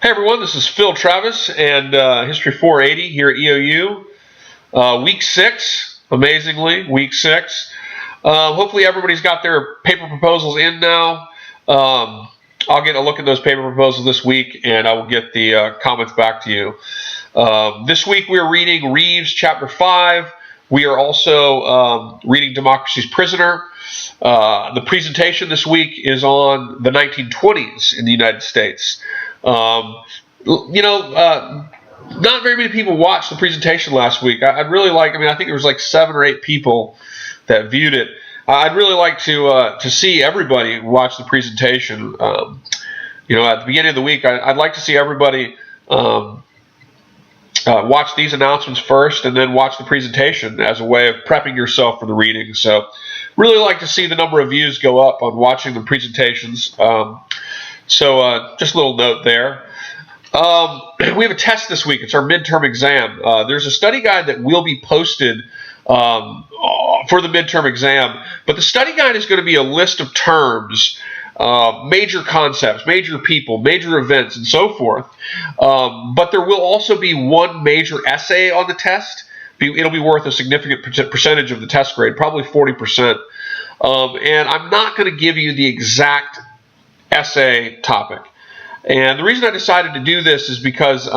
Hey everyone, this is Phil Travis and History 480 here at EOU. Week 6, amazingly, week 6. Hopefully everybody's got their paper proposals in now. I'll get a look at those paper proposals this week and I will get the comments back to you. This week we're reading Reeves chapter 5. We are also reading Democracy's Prisoner. The presentation this week is on the 1920s in the United States. Not very many people watched the presentation last week. I'd really like, I think there was like 7 or 8 people that viewed it. I'd really like to see everybody watch the presentation. At the beginning of the week, I'd like to see everybody watch these announcements first and then watch the presentation as a way of prepping yourself for the reading. So really like to see the number of views go up on watching the presentations. So just a little note there. We have a test this week. It's our midterm exam. There's a study guide that will be posted for the midterm exam, but the study guide is going to be a list of terms, major concepts, major people, major events, and so forth. But there will also be one major essay on the test. It'll be worth a significant percentage of the test grade, probably 40%. And I'm not going to give you the exact essay topic. And the reason I decided to do this is because,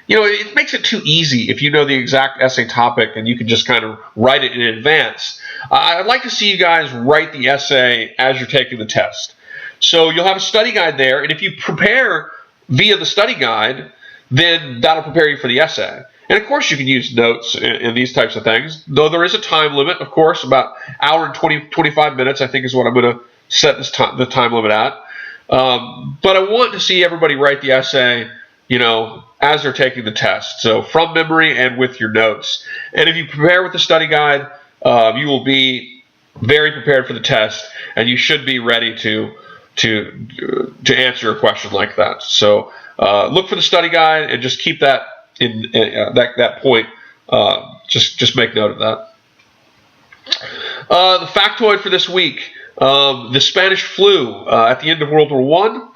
it makes it too easy if you know the exact essay topic and you can just kind of write it in advance. I'd like to see you guys write the essay as you're taking the test. So you'll have a study guide there, and if you prepare via the study guide, then that'll prepare you for the essay. And of course you can use notes in these types of things, though there is a time limit, of course, about hour and 25 minutes, I think is what I'm going to set the time limit at. But I want to see everybody write the essay, as they're taking the test. So from memory and with your notes. And if you prepare with the study guide, you will be very prepared for the test, and you should be ready to answer a question like that. So look for the study guide and just keep that in that point. Just make note of that. The factoid for this week. The Spanish flu at the end of World War I.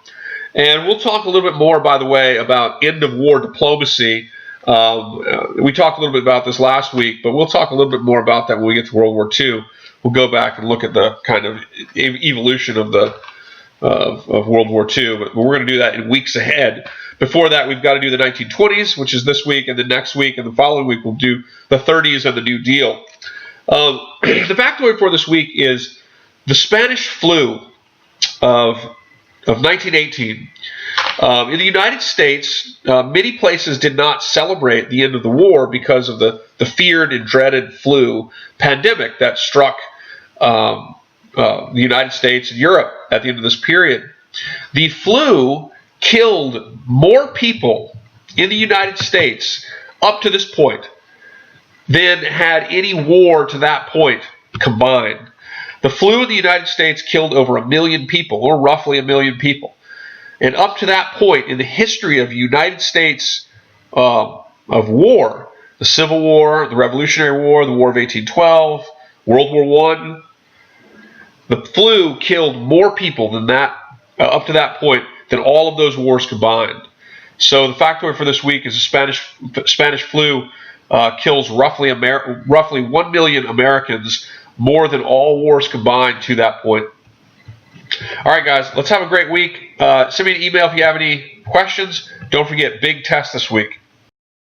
And we'll talk a little bit more, by the way, about end-of-war diplomacy. We talked a little bit about this last week, but we'll talk a little bit more about that when we get to World War II. We'll go back and look at the kind of evolution of World War II, but we're going to do that in weeks ahead. Before that, we've got to do the 1920s, which is this week, and then next week and the following week we'll do the 30s and the New Deal. The factoid for this week is the Spanish flu of 1918. In the United States, many places did not celebrate the end of the war because of the feared and dreaded flu pandemic that struck the United States and Europe at the end of this period. The flu killed more people in the United States up to this point than had any war to that point combined. The flu in the United States killed over 1 million people, or roughly 1 million people. And up to that point in the history of the United States of war, the Civil War, the Revolutionary War, the War of 1812, World War I, the flu killed more people than that, up to that point, than all of those wars combined. So the factoid for this week is the Spanish flu kills roughly 1 million Americans, more than all wars combined to that point. All right, guys, let's have a great week. Send me an email if you have any questions. Don't forget, big test this week.